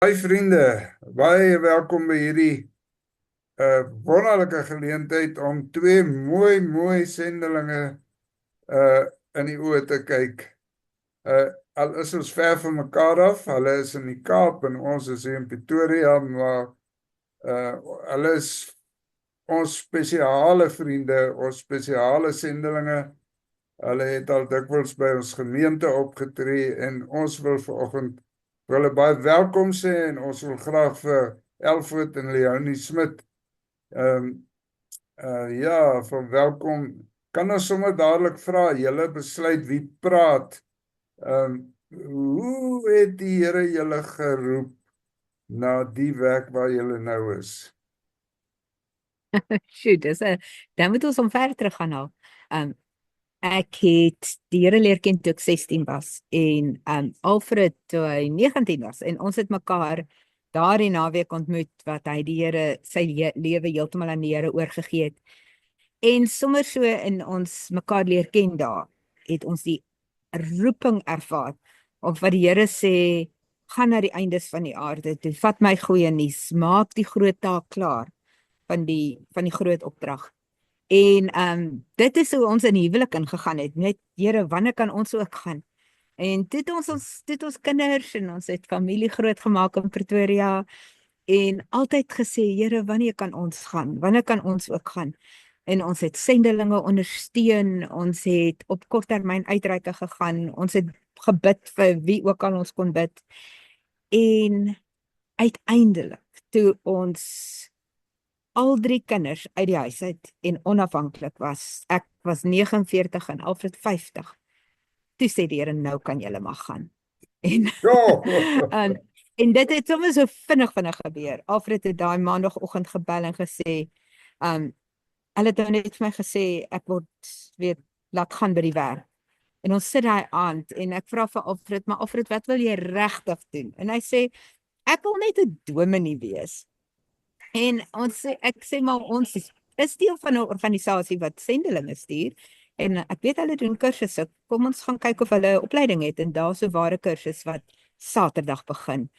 Hi vriende, baie welkom by hierdie wonderlike geleentheid om twee mooi sendelinge uh in die oë te kyk. Al is ons ver van mekaar af, hulle is in die Kaap en ons is hier in Pretoria, maar hulle is ons spesiale vriende, ons spesiale sendelinge. Hulle het al dikwels by ons gemeente opgetree en ons wil vanoggend vir hulle baie welkom sê en ons wil graag vir Elfred en Leonie Smit ehm ja, van welkom. Kan ons sommer dadelik vra, julle besluit wie praat. Ehm hoe het die Here julle geroep na die werk waar julle nou is? Sjoe, dan moet ons omver terug gaan nou. Ek het die Here leer ken toe ek 16 was en Alfred toe hy 19 was en ons het mekaar daardie naweek ontmoet wat hy die Here sy lewe heeltemal aan die Here oorgegee het. En sommer so in ons mekaar leer ken daar, het ons die roeping ervaar of wat die Here sê, gaan na die eindes van die aarde toe, vat my goeie nuus, maak die groot taak klaar van die groot opdrag. En dit is hoe ons in die huwelik ingegaan het. Net, Here, wanneer kan ons ook gaan? En toe het ons kinders en ons het familie groot gemaak in Pretoria en altyd gesê, Here, wanneer kan ons gaan? Wanneer kan ons ook gaan? En ons het sendelinge ondersteun, ons het op korttermyn uitreike gegaan, ons het gebid vir wie ook al ons kon bid. En uiteindelik, toe ons al drie kinders uit die huis uit en onafhanklik was. Ek was 49 en Alfred 50. Toe sê die Here, nou kan julle maar gaan. En, Ja. en, en dit het sommer so vinnig gebeur. Alfred het daai maandagooggend gebel en gesê, hulle het nou net vir my gesê, ek word weer laat gaan by die werk. En ons sit daai aand en ek vra vir Alfred, maar Alfred, wat wil jy regtig doen? En hy sê, ek wil net 'n dominee wees. En ek sê maar ons is deel van 'n organisasie wat sendelinge stuur en ek weet hulle doen kursusse. Kom ons gaan kyk of hulle 'n opleiding het en daar's 'n ware kursus wat Saterdag begin.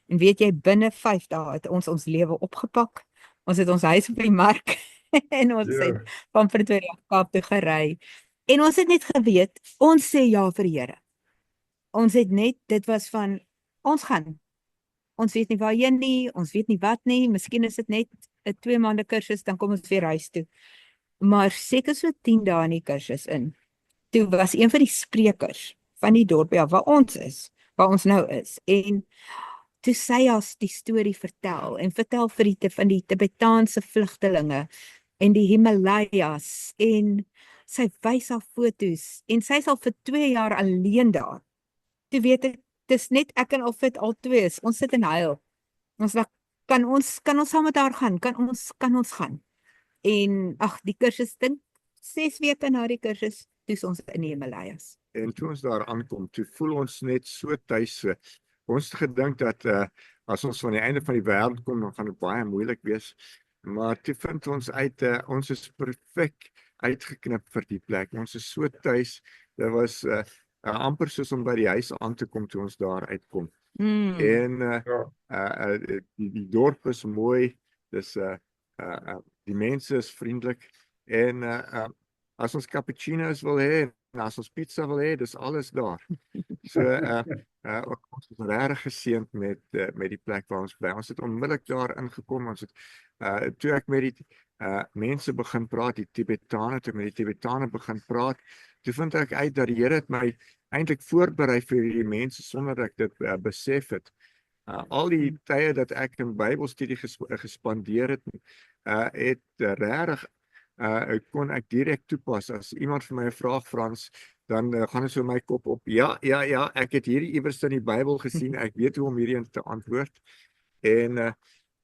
En weet jy, binne 5 dae het ons lewe opgepak. Ons het ons huis op die mark en ons het Ja. van Pretoria Kaap toe gery. En ons het net geweet, ons sê ja vir die Here. Ons het net, dit was van ons gaan. Ons weet nie waarheen nie, ons weet nie wat nie, miskien is dit net 'n 2 maande kursus, dan kom ons weer huis toe. Maar seker so 10 dae in die kursus in. Toe was een van die sprekers van die dorp ja, waar ons is, waar ons nou is. En toe sy as die storie vertel en vertel vir van die Tibetaanse vlugtelinge en die Himalajas en sy wys haar foto's en sy is al vir 2 jaar alleen daar. Toe weet ek, dis net ek en Alfred al twee is. Ons sit en huil. Ons sê, kan ons saam met haar gaan? Kan ons gaan? En ag, die kursus dink 6 weke na die kursus, dis ons in die Himalajas. En toe ons daar aankom, toe voel ons net so tuis. Ons het gedink dat as ons van die einde van die wêreld kom, dan gaan dit baie moeilik wees. Maar toe vind ons uit, ons is perfek uitgeknip vir die plek. Ons is so tuis. Dit was amper soos om by die huis aan te kom toe ons daar uitkom. En Ja. die dorp is mooi. Dis die mense is vriendelik en as ons cappuccino's wil hê en as ons pizza wil hê, dis alles daar. So ons is regtig geseënd met die plek waar ons bly. Ons het onmiddellik daar ingekom. Ons het toe ek met die mense begin praat, toe met die Tibetane begin praat, toe vind ek uit dat die Here het my eintlik voorberei vir die mense sonder dat ek dit besef het. Al die tye dat ek in Bybelstudie gespandeer het, regtig kon ek direk toepas. As iemand vir my 'n vraag vra, dan gaan dit so my kop op. Ja, ek het hierdie iewers in die Bybel gesien. Ek weet hoe om hierdie te antwoord. En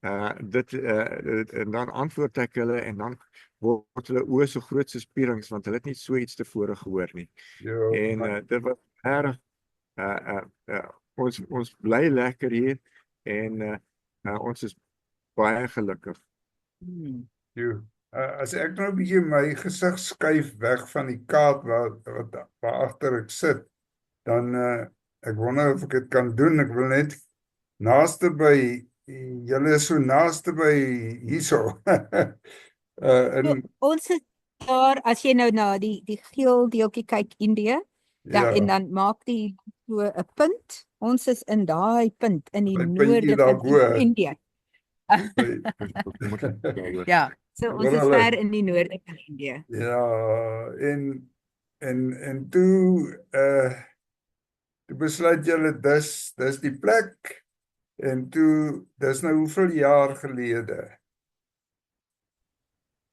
en dan antwoord ek hulle en dan word hulle oë so groot so spierings want hulle het nie so iets tevore gehoor nie. Ja. En dit was erg ons bly lekker hier en ons is baie gelukkig. Jo. As ek nou 'n bietjie my gesig skuif weg van die kaart waar agter ek sit, dan ek wonder of ek dit kan doen. Ek wil net naaste by, julle is so naaste by hierso. So, ons is daar, as jy nou na die geel deeltjie kyk, Indië, ja, en dan maak die so 'n punt. Ons is in daai punt in die by puntjie noorde daar van bo. Indië. by- Ja, so ons is Wonderlik. ver in die noorde van Indië. Ja, en toe, toe besluit julle dis die plek, en toe, dis nou hoeveel jaar gelede?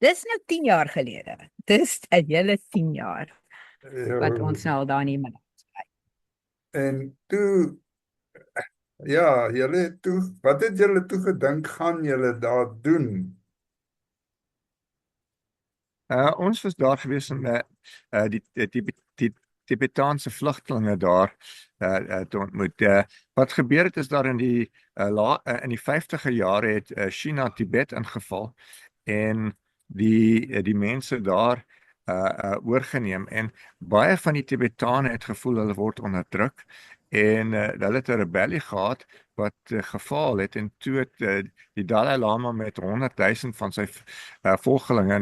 Dis nou 10 jaar gelede. Dis 'n hele 10 jaar wat Ja, ons nou al daar in die middag. en toe, ja, julle het toe, wat het julle toe gedink gaan julle daar doen? Ons was daar gewees om die Tibetaanse vlugtelinge daar te ontmoet. Wat gebeur het is daar in die 50er jare het China Tibet ingeval en die mense daar oorgeneem en baie van die Tibetane het gevoel hulle word onderdruk en hulle het 'n rebellie gehad wat gefaal het en toe het die Dalai Lama met 100,000 van sy volgelinge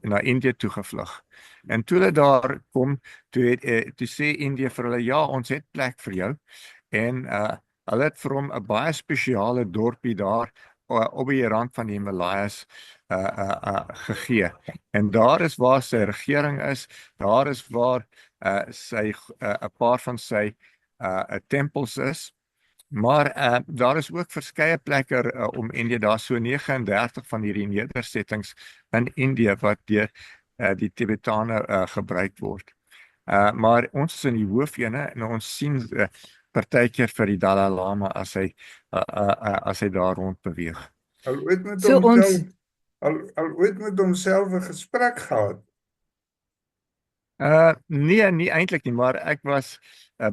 na Indië toe gevlug. En toe hulle daar kom, toe sê Indië vir hulle, ja, ons het plek vir jou. En hulle het vir hom 'n baie spesiale dorpie daar op die rand van die Himalajas gegee. En daar is waar sy regering is, daar is waar sy 'n paar van sy tempels is. Maar daar is ook verskeie plekke om Indië, daar so 39 van hierdie nedersettings in Indië wat deur die Tibetane gebruik word. Maar ons is in die hoofene en ons sien partykeer vir die Dalai Lama as hy daar rond beweeg. Al ooit met So homself, al ooit met homself 'n gesprek gehad? Nee, nie eintlik nie, maar ek was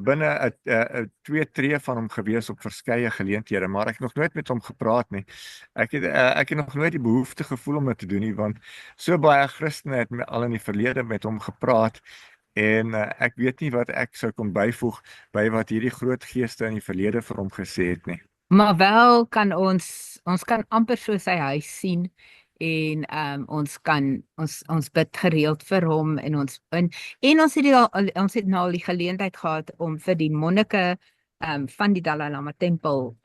binne 'n 2 tree van hom gewees op verskeie geleenthede, maar ek het nog nooit met hom gepraat nie. Ek het nog nooit die behoefte gevoel om dit te doen nie, want so baie Christene het al in die verlede met hom gepraat en ek weet nie wat ek sou kon byvoeg by wat hierdie groot geeste in die verlede vir hom gesê het nie. Maar wel kan ons kan amper so sy huis sien en ons bid gereeld vir hom en ons het nou al die geleentheid gehad om vir die monnike van die Dalai Lama tempel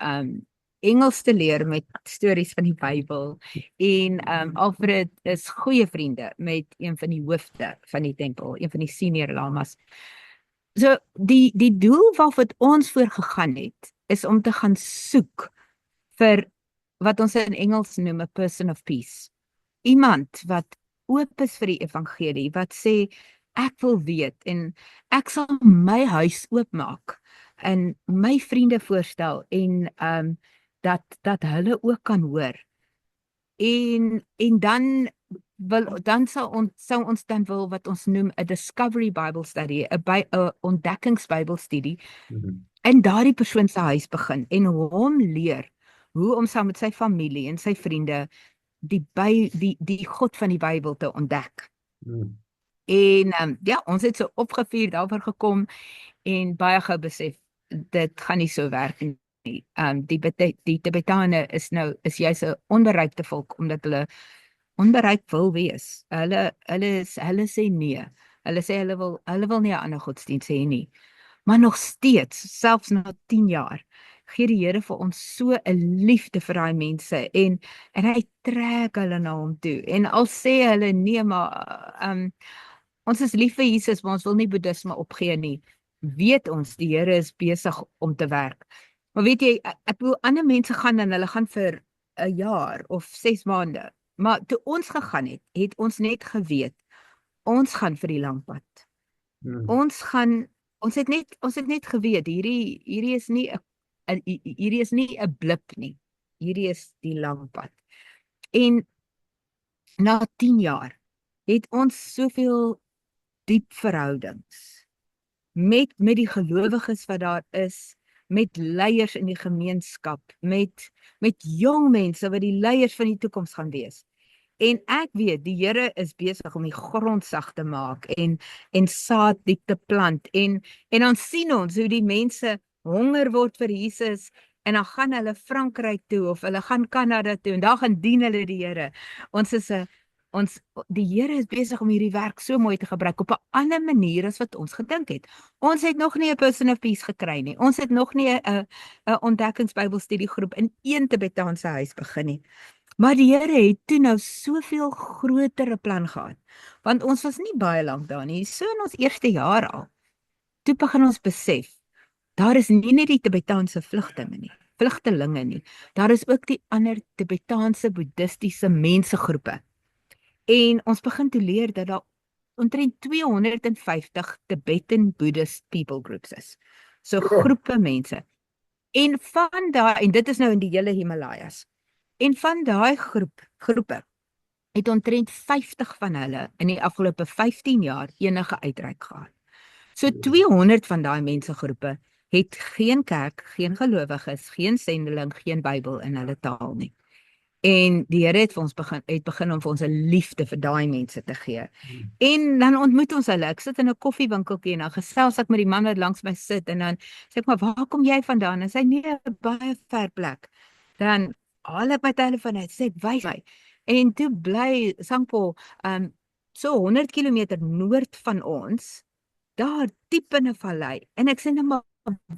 Engels te leer met stories van die Bybel en Alfred is goeie vriende met een van die hoofde van die tempel, een van die senior lamas. So die doel waarvoor ons voorgegaan het is om te gaan soek vir wat ons in Engels noem 'n person of peace. Iemand wat oop is vir die evangelie, wat sê ek wil weet en ek sal my huis oopmaak en my vriende voorstel en dat hulle ook kan hoor. En dan sou ons dan wil wat ons noem 'n discovery Bible study, 'n ontdekkingsbybelstudie in daardie persoon se huis begin en hom leer hoe om saam met sy familie en sy vriende die God van die Bybel te ontdek. En ja, ons het so opgevuur daarvoor gekom en baie gou besef dit gaan nie so werk nie. Die Tibetane is juis 'n onbereikte volk omdat hulle onbereik wil wees. Hulle sê nee. Hulle sê hulle wil nie 'n ander godsdienst hê nie. Maar nog steeds, selfs na 10 jaar, gee die Here vir ons so 'n liefde vir daai mense en hy trek hulle na hom toe. En al sê hulle nee, maar ons is lief vir Jesus, maar ons wil nie boeddhisme opgee nie. Weet ons die Here is besig om te werk. Maar weet jy, ek bedoel ander mense gaan en hulle gaan vir 'n jaar of 6 maande. Maar toe ons gegaan het ons net geweet ons gaan vir die lang pad. Ons het net geweet hierdie is nie 'n blip nie. Hierdie is die lang pad. En na 10 jaar het ons soveel diep verhoudings met die gelowiges wat daar is, met leiers in die gemeenskap, met jong mense wat die leiers van die toekoms gaan wees. En ek weet die Here is besig om die grond sag te maak en saad diep te plant en dan sien ons hoe die mense honger word vir Jesus en dan gaan hulle Frankryk toe of hulle gaan Kanada toe en daar gaan dien hulle die Here. Die Here is besig om hierdie werk so mooi te gebruik op 'n ander manier as wat ons gedink het. Ons het nog nie 'n Person of Peace gekry nie. Ons het nog nie 'n ontdekkingsbybelstudiegroep in een Tibetaanse huis begin nie. Maar die Here het toe nou soveel grotere plan gehad. Want ons was nie baie lank daar nie, so in ons eerste jaar al. Toe begin ons besef, daar is nie net die Tibetaanse vlugtelinge nie. Daar is ook die ander Tibetaanse boeddhistiese mensegroepe. En ons begin toe leer dat daar omtrent 250 Tibetan Buddhist people groups is. So groepe mense. En van daai, en dit is nou in die hele Himalayas. En van daai groepe het omtrent 50 van hulle in die afgelope 15 jaar enige uitreik gehad. So 200 van daai mensegroepe het geen kerk, geen gelowiges, geen sendeling, geen Bybel in hulle taal nie. En die Here het vir ons begin om vir ons 'n liefde vir daai mense te gee. En dan ontmoet ons hulle. Ek sit in 'n koffiewinkeltjie en dan gesels ek met die man wat langs my sit en dan sê ek, maar waar kom jy vandaan? En sy nee, 'n baie ver plek. Dan haal ek my telefoon uit, sê ek, wys my. En toe bly Sangpo so 100 km noord van ons, daar diep in 'n vallei. En ek sê nou maar,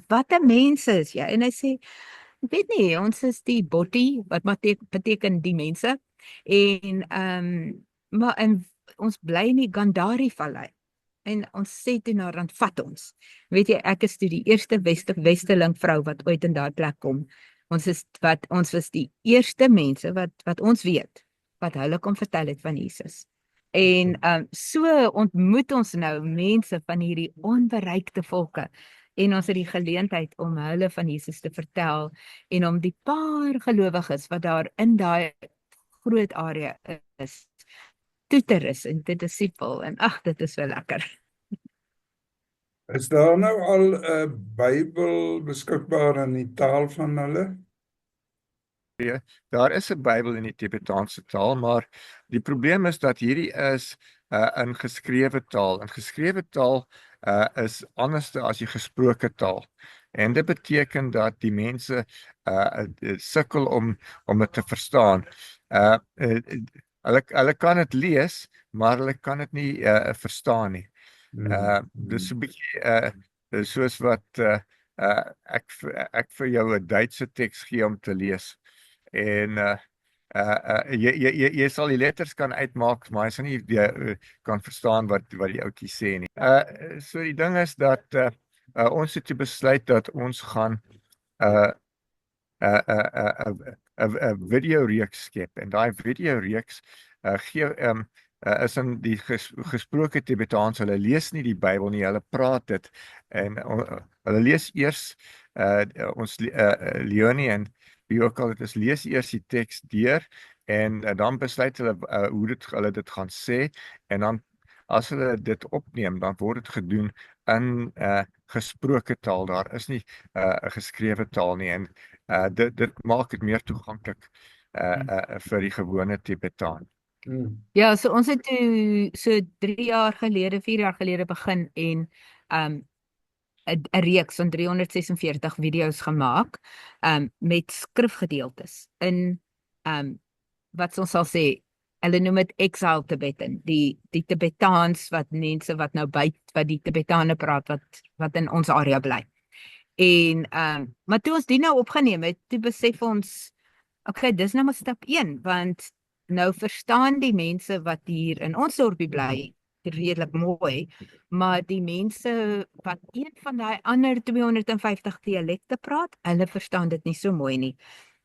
wat 'n mense is jy? En hy sê, ek weet nie, ons is die Botti, wat beteken die mense. En ons bly in die Gandhari vallei. En ons sê toe nou, dan vat ons. Weet jy, ek is toe die eerste Westerling vrou wat ooit in daai plek kom. Ons was die eerste mense wat ons weet, wat hulle kon vertel het van Jesus. En so ontmoet ons nou mense van hierdie onbereikte volke. En ons het die geleentheid om hulle van Jesus te vertel en om die paar gelowiges wat daar in daai groot area is, toe te rus en te disipel. En ag, dit is so lekker. Is daar nou al 'n Bybel beskikbaar in die taal van hulle? Daar is 'n Bybel in die Tibetaanse taal, maar die probleem is dat hierdie is in geskrewe taal. In geskrewe taal is anders as die gesproke taal. En dit beteken dat die mense sukkel om dit te verstaan. Hulle kan dit lees, maar hulle kan dit nie verstaan nie. Dis 'n bietjie soos wat ek vir jou 'n Duitse teks gee om te lees. En jy sal die letters kan uitmaak, maar jy sal nie kan verstaan wat die ouetjie sê nie. So die ding is dat ons het besluit dat ons gaan 'n videoreeks skep, en daai videoreeks is in die gesproke Tibetaans. Hulle lees nie die Bybel nie, hulle praat dit, en hulle lees eers ons Leonie en wie ook al dit is, lees eers die teks deur, en dan besluit hulle hoe hulle dit gaan sê, en dan as hulle dit opneem, dan word dit gedoen in gesproke taal. Daar is nie 'n geskrewe taal nie, en dit maak dit meer toeganklik vir die gewone Tibetaan. Ja, so ons het toe so 3 jaar gelede, 4 jaar gelede begin en 'n reeks van 346 video's gemaak met skrifgedeeltes in wat ons sal sê, hulle noem dit Exile Tibetan, die Tibetaans wat mense wat nou wat die Tibetane praat wat in ons area bly. En maar toe ons die nou opgeneem het, toe besef ons, okay, dis nou maar stap 1, want nou verstaan die mense wat hier in ons dorpie bly redelik mooi, maar die mense wat een van daai ander 250 dialekte praat, hulle verstaan dit nie so mooi nie.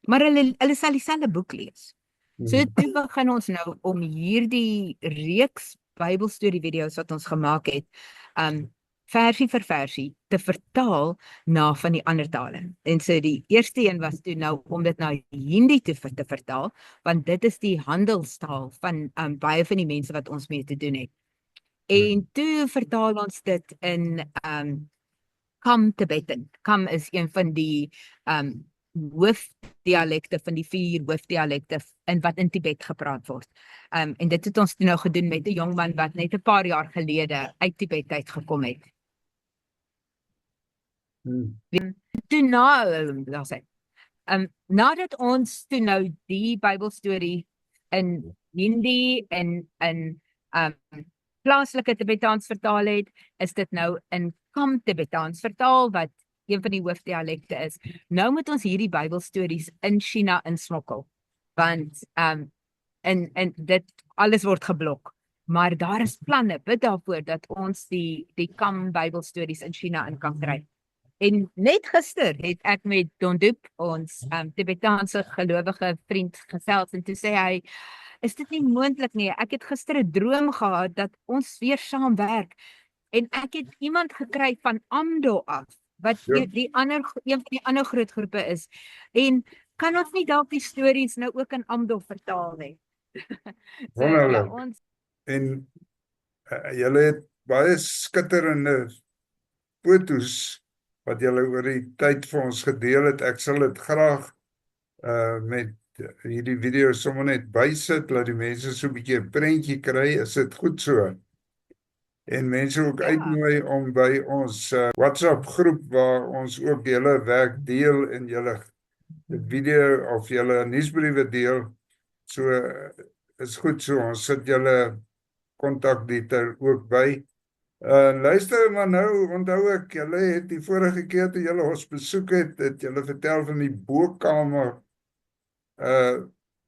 Maar hulle sal dieselfde boek lees. So toe begin ons nou om hierdie reeks Bybelstorie video's wat ons gemaak het, versie vir versie te vertaal na van die ander tale. En so die eerste een was toe nou om dit na Hindi te vertaal, want dit is die handelstaal van baie van die mense wat ons mee te doen het. En toe vertaal ons dit in Kham Tibetan. Kham is een van die hoofdialekte van die 4 hoofdialekte in wat in Tibet gepraat word. En dit het ons toe nou gedoen met 'n jong man wat net 'n paar jaar gelede uit Tibet uitgekom het. Toe nadat ons toe nou die Bybelstorie in Hindi in plaaslike Tibetaans vertaal het, is dit nou in Kam Tibetaans vertaal, wat een van die hoofdialekte is. Nou moet ons hierdie Bybelstories in China insmokkel, want en dit alles word geblok. Maar daar is planne, bid daarvoor, dat ons die Kam Bybelstories in China in kan kry. En net gister het ek met Don Dup, ons Tibetaanse gelowige vriend, gesels, en toe sê hy, is dit nie moontlik nie, ek het gister 'n droom gehad dat ons weer saamwerk, en ek het iemand gekry van Amdo af, wat een van die ander groot groepe is, en kan ons nie dalk die stories nou ook in Amdo vertaal nie? So, Wonderlik. ons En julle het baie skitterende foto's wat julle oor die tyd vir ons gedeel het. Ek sal dit graag met hierdie video sommer net bysit, laat die mense so 'n bietjie 'n prentjie kry, is dit goed so. En mense ook uitnooi om by ons WhatsApp groep, waar ons ook julle werk deel en julle video of julle nuusbriewe deel. So is goed so, ons sit julle kontakdetail ook by. Luister maar nou, onthou ek, julle het die vorige keer toe julle ons besoek het julle vertel van die bokamer,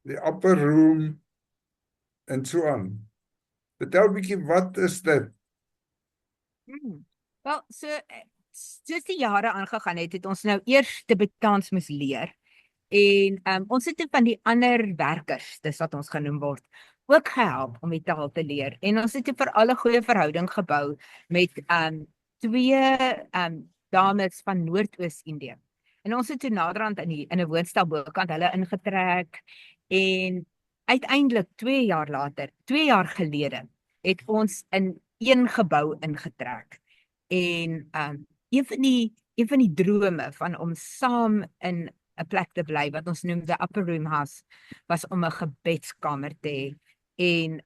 die upper room en so aan. Vertel 'n bietjie, wat is dit? Wel, soos die jare aangegaan het ons nou eers Tibetaans moes leer. En ons het van die ander werkers, dis wat ons genoem word, ook gehelp om die taal te leer. En ons het vir alle goeie verhouding gebou met twee dames van Noordoos-Indië. En ons het toe naderhand in 'n woonstel bokant hulle ingetrek, en uiteindelik 2 jaar later, 2 jaar gelede, het ons in een gebou ingetrek. En een van die drome van om saam in 'n plek te bly, wat ons noem the upper room house, was om 'n gebedskamer te hê. En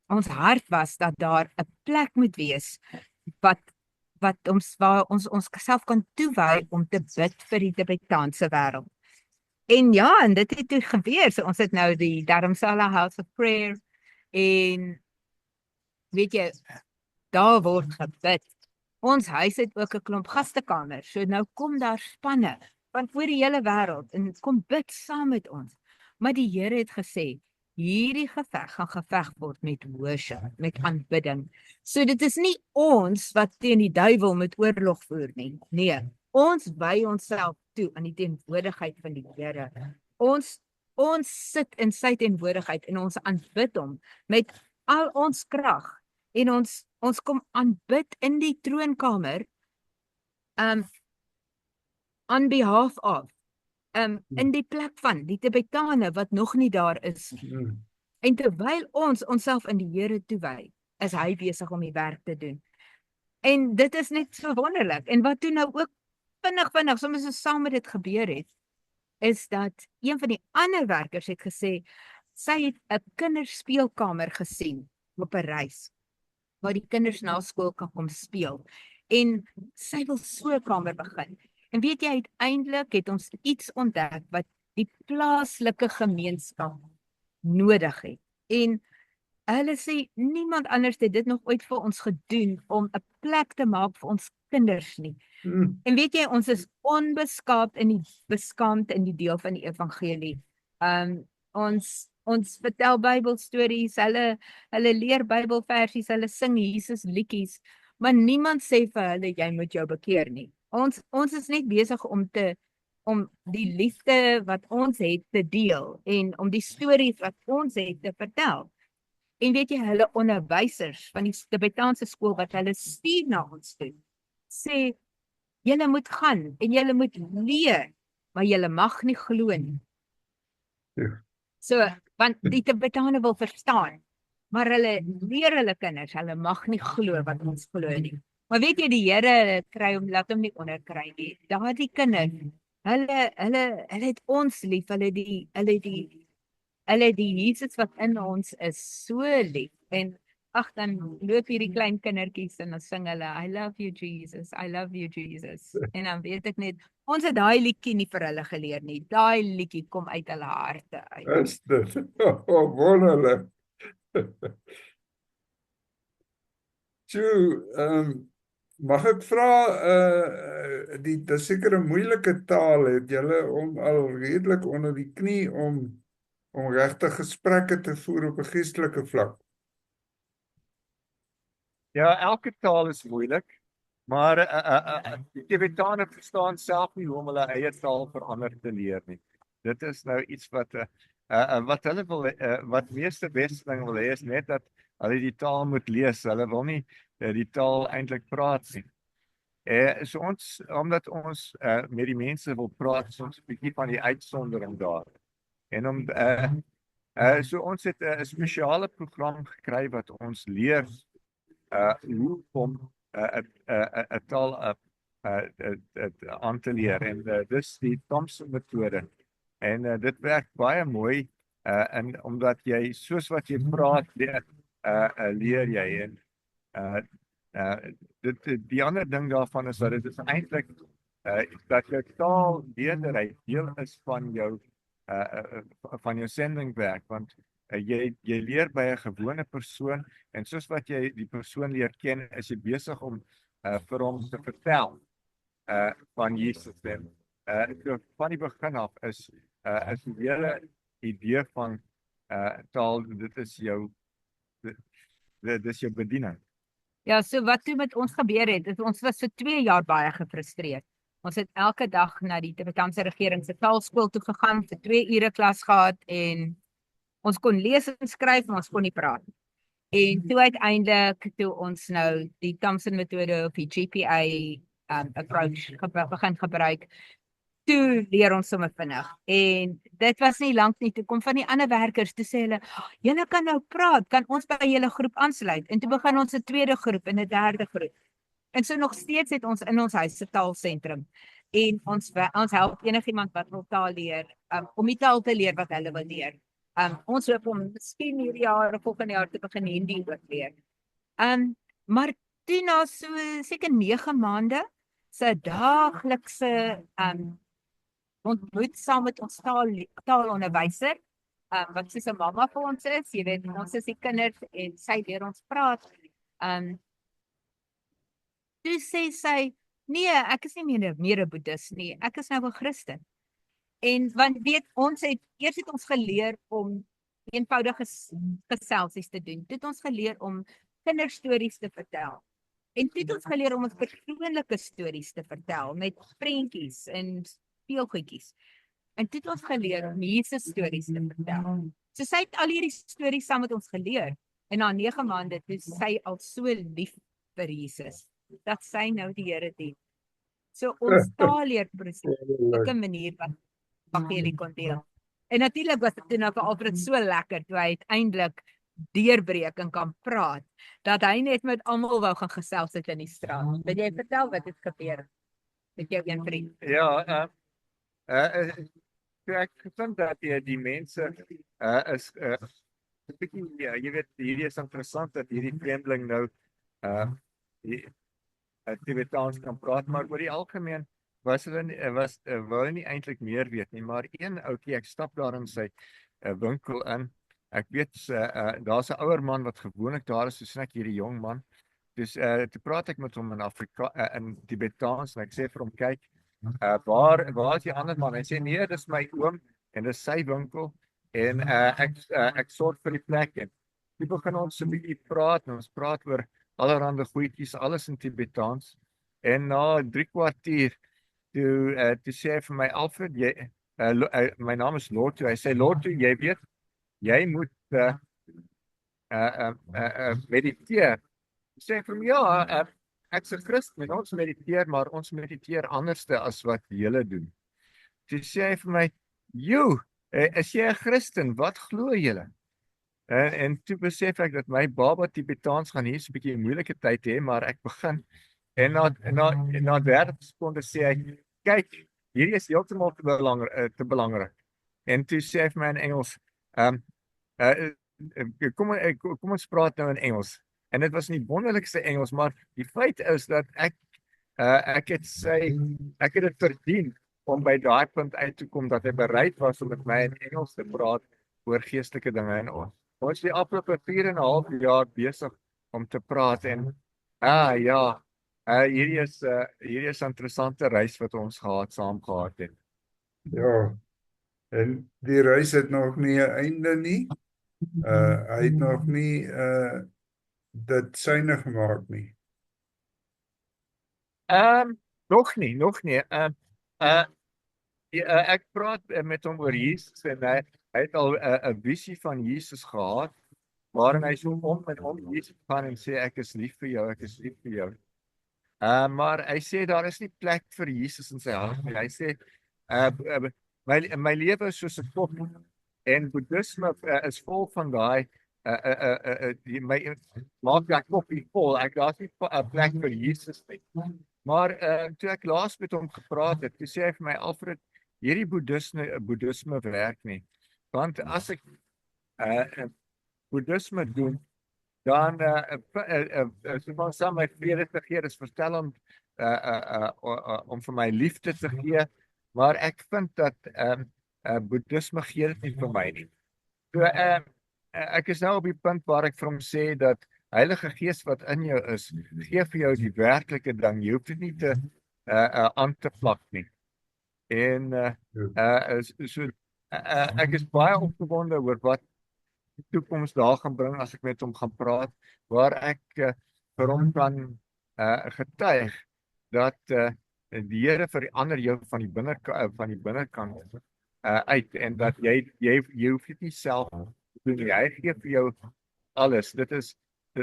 ons hart was dat daar 'n plek moet wees waar ons self kan toewy om te bid vir die Tibetaanse wêreld. En ja, en dit het toe gebeur. So ons het nou die Dharamsala House of Prayer, en weet jy, daar word gebid. Ons huis het ook 'n klomp gastekamers, so nou kom daar spanne van oor die hele wêreld en kom bid saam met ons. Maar die Here het gesê, hierdie geveg gaan geveg word met worship, met aanbidding. So dit is nie ons wat teen die duiwel met oorlog voer nie. Nee, ons wy onsself toe aan die teenwoordigheid van die Here. Ons sit in sy teenwoordigheid en ons aanbid hom met al ons krag. En ons kom aanbid in die troonkamer on behalf of in die plek van die Tibetane wat nog nie daar is nie. En terwyl ons onsself in die Here toewy, is hy besig om die werk te doen. En dit is net so wonderlik. En wat toe nou ook vinnig, soms so saam met dit gebeur het, is dat een van die ander werkers het gesê, sy het 'n kinderspeelkamer gesien op 'n reis, waar die kinders na skool kan kom speel. En sy wil so 'n kamer begin. En weet jy, uiteindelik het ons iets ontdek wat die plaaslike gemeenskap nodig het. En hulle sê, niemand anders het dit nog ooit vir ons gedoen, om 'n plek te maak vir ons kinders nie. En weet jy, ons is beskaamd in die deel van die evangelie. Ons vertel Bybelstories, hulle leer Bybelversies, hulle sing Jesus liedjies, maar niemand sê vir hulle, jy moet jou bekeer nie. Ons is net besig om die liefde wat ons het te deel, en om die stories wat ons het te vertel. En weet jy, hulle onderwysers van die Tibetaanse skool wat hulle stuur na ons toe, sê, julle moet gaan en julle moet leer, maar julle mag nie glo nie. So, want die Tibetane wil verstaan, maar hulle leer hulle kinders, hulle mag nie glo wat ons glo nie. Maar weet jy, die Here laat hom nie onderkry nie. Daardie kinders, hulle het ons lief, hulle die Jesus wat in ons is so lief. En ag dan loop hierdie klein kindertjies en dan sing hulle I love you Jesus, I love you Jesus. En dan weet ek net ons het daai liedjie nie vir hulle geleer nie. Daai liedjie kom uit hulle harte uit. Is dit? Oh, wonderlik. Tjoe, mag ek vra, dis seker 'n moeilike taal, het julle om al redelik onder die knie om regtig gesprekke te voer op 'n geestelike vlak? Ja, elke taal is moeilik, maar die Tibetaners verstaan self nie hoe om hulle eie taal verander te leer nie. Dit is nou iets wat wat hulle wil, wat meeste Westerlinge wil hê is net dat hulle die taal moet lees. Hulle wil nie die taal eintlik praat nie. So ons, omdat ons met die mense wil praat, is ons 'n bietjie van die uitsondering daar. En so ons het 'n spesiale program gekry wat ons leer hoe om 'n taal aan te leer. En dis die Thompson metode. En dit werk baie mooi en omdat jy soos wat jy praat leer jy. En die ander ding daarvan is dat dit is eintlik dat jou taal leerderheid deel is van jou sendingwerk, want jy leer by 'n gewone persoon en soos wat jy die persoon leer ken, is jy besig om vir hom te vertel van Jesus. So van die begin af is die hele idee van taal, dit is jou bediening. Ja, so wat toe met ons gebeur het, is ons was vir 2 jaar baie gefrustreerd. Ons het elke dag na die Tibetanse regering se taalskool toe gegaan, vir 2 ure klas gehad en ons kon lees en skryf, maar ons kon nie praat nie. En toe uiteindelik, toe ons nou die Thompson metode of die GPA approach begin gebruik, toe leer ons sommer vinnig. En dit was nie lank nie, toe kom van die ander werkers, toe sê hulle, julle kan nou praat, kan ons by julle groep aansluit? En toe begin ons 'n tweede groep en 'n derde groep. En so nog steeds het ons in ons huis 'n taalsentrum. En ons help enigiemand wat wil taal leer, om die taal te leer wat hulle wil leer. Ons hoop om miskien hierdie jaar of volgende jaar te begin Hindi ook leer. Maar toe na so seker 9 maande se daaglikse ontmoet saam met ons taalonderwyser, wat soos 'n mamma vir ons is, jy weet, ons is die kinders en sy leer ons praat. Toe sê sy, nee, ek is nie meer 'n boeddhis nie, ek is nou 'n Christen. En want weet, eers het ons geleer om eenvoudige geselsies te doen. Toe het ons geleer om kinderstories te vertel. En toe het ons geleer om ons persoonlike stories te vertel met prentjies en speelgoedjies. En toe het ons geleer om Jesus stories te vertel. So sy het al hierdie stories saam met ons geleer. En na 9 maande toe sy al so lief vir Jesus dat sy nou die Here dien. So ons taalleerproses op 'n manier wat evangelie kon deel. En natuurlik was dit nou vir Alfred so lekker toe hy uiteindelik deurbreek en kan praat, dat hy net met almal wou gaan gesels het in die straat. Wil jy vertel wat het gebeur met jou een vriend? Ja, ek vind dat die mense is 'n bietjie, jy weet, hierdie is interessant dat hierdie vreemdeling nou Tibetaans kan praat, maar oor die algemeen wou hulle nie eintlik meer weet nie, maar een ouetjie, ek stap daar in sy winkel in, ek weet, daar's 'n ouer man wat gewoonlik daar is, so sien ek hierdie jong man, dus toe praat ek met hom in Tibetaans, en ek sê vir hom, kyk, waar is die ander man? Hy sê, nee, dis my oom, en dis sy winkel, en ek sorg vir die plek, en die begin ons 'n bietjie praat, en ons praat oor allerhande goedjies, alles in Tibetaans, en na 3 kwartier, toe sê hy vir my, Alfred, my naam is Lotto, hy sê, Lotto, jy weet, jy moet mediteer. Ek sê vir hom, ja, ek's 'n Christen, en ons mediteer, maar ons mediteer anderste as wat julle doen. Toe sê hy vir my, is jy 'n Christen, wat glo julle? En toe besef ek dat my baba Tibetaans gaan hier so 'n bietjie 'n moeilike tyd hê, maar ek begin, en na 30 sekonde sê hy, kyk, hierdie is heeltemal te belangrik. En toe sê hy vir my in Engels, kom ons praat nou in Engels. En dit was nie wonderlikste Engels, maar die feit is dat ek het dit verdien om by daai punt uit te kom dat hy bereid was om met my in Engels te praat oor geestelike dinge en ons die afgelope 4,5 jaar besig om te praat en ja, hierdie is 'n interessante reis wat ons saam gehad het. Ja, en die reis het nog nie 'n einde nie. Hy het nog nie dit syne gemaak nie. Nog nie. Ek praat met hom oor Jesus en hy het al 'n visie van Jesus gehad, waarin hy so om Jesus gaan en sê ek is lief vir jou. Maar hy sê daar is nie plek vir Jesus in sy hart nie. Hy sê my lewe is soos 'n kop en boeddhisme is vol van daai maak my koppie vol. Daar's nie 'n plek vir Jesus nie. Maar toe ek laas met hom gepraat het, toe sê hy vir my, Alfred, hierdie boeddhisme werk nie. Want as ek boeddhisme doen, dan so saam my vrede te gee, dis vertel om vir my liefde te gee, maar ek vind dat boeddhisme gee dit nie vir my nie. So ek is nou op die punt waar ek vir hom sê dat Heilige Gees wat in jou is, gee vir jou die werklike ding. Jy hoef dit nie te aan te plak nie. En ek is baie opgewonde oor wat die toekoms daar gaan bring as ek met hom gaan praat, waar ek vir hom kan getuig dat die Here verander jou van die binnekant uit en dat jy hoef dit nie self te doen nie. Hy gee vir jou alles. Dit is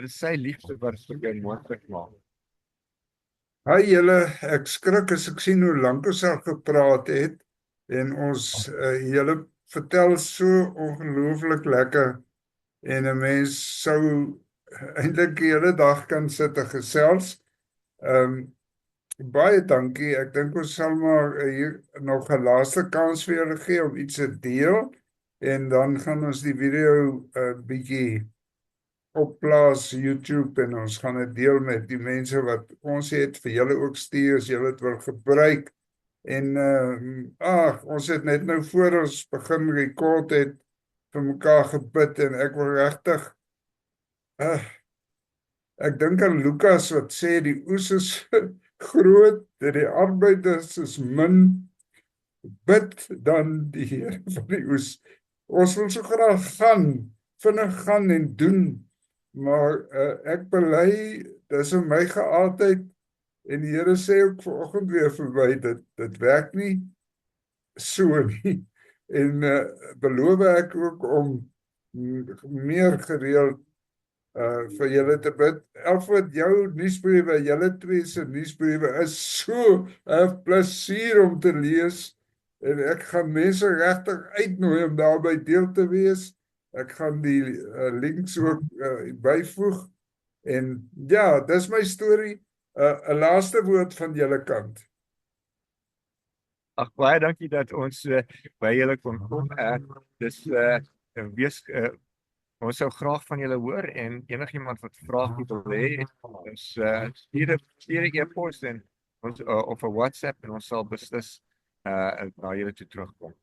sy liefde wat vir jou moontlik maak. Hi julle, ek skrik as ek sien hoe lank ons al gepraat het en ons julle vertel so ongelooflik lekker en 'n mens sou eintlik die hele dag kan sit en gesels. Baie dankie. Ek dink ons sal maar hier nog 'n laaste kans vir julle gee om iets te deel en dan gaan ons die video bietjie opplaas YouTube en ons gaan dit deel met die mense wat ons het, vir julle ook stuur as julle dit wil gebruik. En ons het net nou voor ons begin rekord het vir mekaar gebid en ek wil regtig ek dink aan Lukas wat sê die oes is groot, die arbeiders is min, bid dan die Here van die oes. Ons wil so graag vinnig gaan en doen, maar ek bely, dis in my geaardheid en die Here sê ook vanoggend weer vir my, dit werk nie so nie. En beloof ek ook om meer gereeld vir julle te bid. Alfred, jou nuusbriewe, julle twee se nuusbriewe is so 'n plesier om te lees en ek gaan mense regtig uitnooi om daarby deel te wees. Ek gaan die links ook byvoeg en ja, dis my storie. 'n laaste woord van julle kant. Ag, baie dankie dat ons by julle kon kom. Ons sou graag van julle hoor en enigiemand wat vrae wil hê, ons stuur 'n e-pos en ons of 'n WhatsApp en ons sal beslis na julle toe terugkom.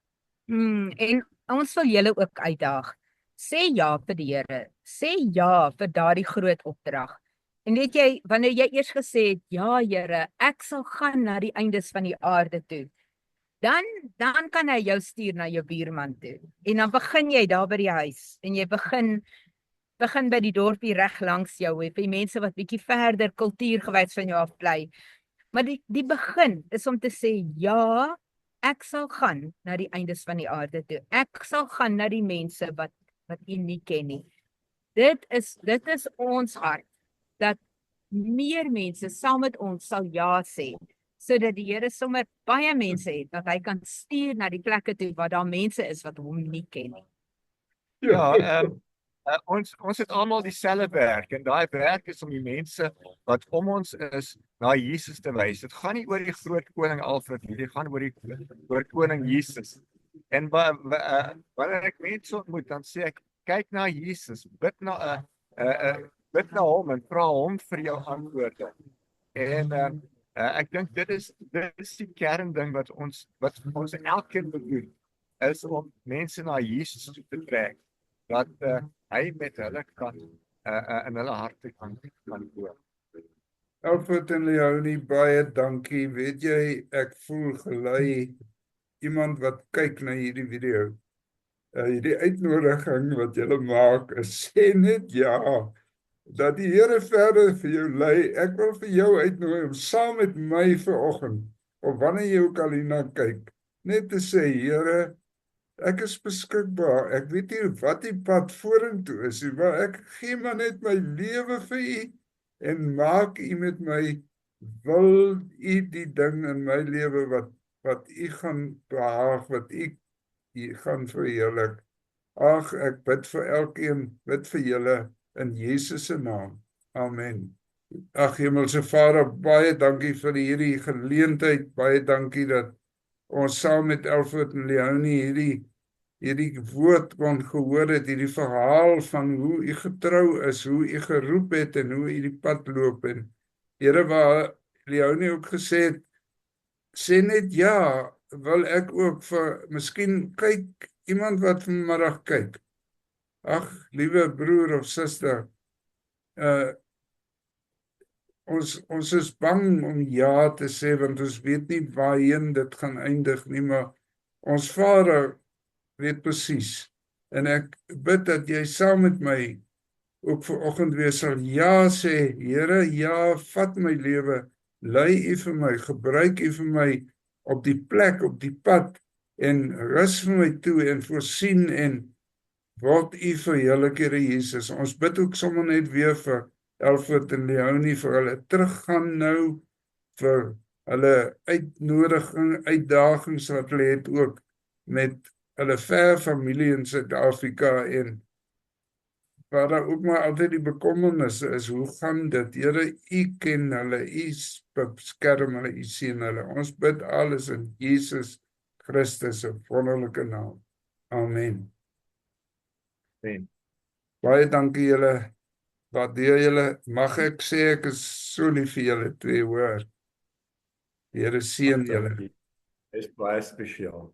En ons wil julle ook uitdaag. Sê ja vir die Here. Sê ja vir daardie groot opdrag. En weet jy, wanneer jy eers gesê het, ja Here, ek sal gaan na die eindes van die aarde toe, dan kan hy jou stuur na jou buurman toe. En dan begin jy daar by die huis en jy begin by die dorpie reg langs jou, vir die mense wat bietjie verder kultuurgewys van jou af bly. Maar die begin is om te sê, ja, ek sal gaan na die eindes van die aarde toe. Ek sal gaan na die mense wat u nie ken nie. Dit is ons hart, dat meer mense saam met ons sal ja sê, sodat die Here sommer baie mense het, dat hy kan stuur na die plekke toe waar daar mense is wat hom nie ken nie. Ja, ons het almal dieselfde werk en daai werk is om die mense wat om ons is na Jesus te wys. Dit gaan nie oor die groot koning Alfred nie, dit gaan oor koning Jesus. En wanneer ek mense ontmoet, dan sê ek, kyk na Jesus, bid bid na hom en vra hom vir jou antwoorde. En ek dink dit is die kernding wat ons elkeen moet doen, is om mense na Jesus toe te trek, dat hy met hulle kan in hulle harte kan woon. Alfred en Leonie, baie dankie. Weet jy, ek voel gelei iemand wat kyk na hierdie video. Hierdie uitnodiging wat julle maak, sê net ja, dat die Here verder vir jou lei. Ek wil vir jou uitnooi om saam met my vanoggend, of wanneer jy ook al hierna kyk, net te sê, Here, ek is beskikbaar. Ek weet nie wat die pad vorentoe is, maar ek gee maar net my lewe vir U en maak U met my, wil U die ding in my lewe wat U gaan behaag, wat U gaan verheerlik. Ag, ek bid vir elkeen, bid vir julle in Jesus se naam. Amen. Ag, Hemelse Vader, baie dankie vir hierdie geleentheid. Baie dankie dat ons saam met Alfred en Leonie hierdie woord kon gehoor het, hierdie verhaal van hoe U getrou is, hoe U geroep het en hoe U die pad loop. En Here, waar Leonie ook gesê het, sê net ja, wil ek ook vir, miskien kyk iemand wat vanmiddag kyk. Ag, liewe broer of suster, ons is bang om ja te sê, want ons weet nie waarheen dit gaan eindig nie, maar ons Vader weet presies. En ek bid dat jy saam met my ook vanoggend weer sal ja sê, Here, ja, vat my lewe, lei U vir my, gebruik U vir my op die plek, op die pad, en rus vir my toe en voorsien en word U verheerlik, Here Jesus. Ons bid ook sommer net weer vir Alfred en Leonie, vir hulle teruggaan nou, vir hulle uitdagings wat hulle het ook met hulle ver familie in Suid-Afrika en waar daar ook maar altyd die bekommernis is, hoe gaan dit? Here, U ken hulle, U beskerm hulle, U seën hulle. Ons bid alles in Jesus Christus se wonderlike naam. Amen. Amen. Baie dankie julle, waardeer julle. Mag ek sê ek is so lief vir julle twee, hoor. Die Here seën julle. Dit is baie spesiaal.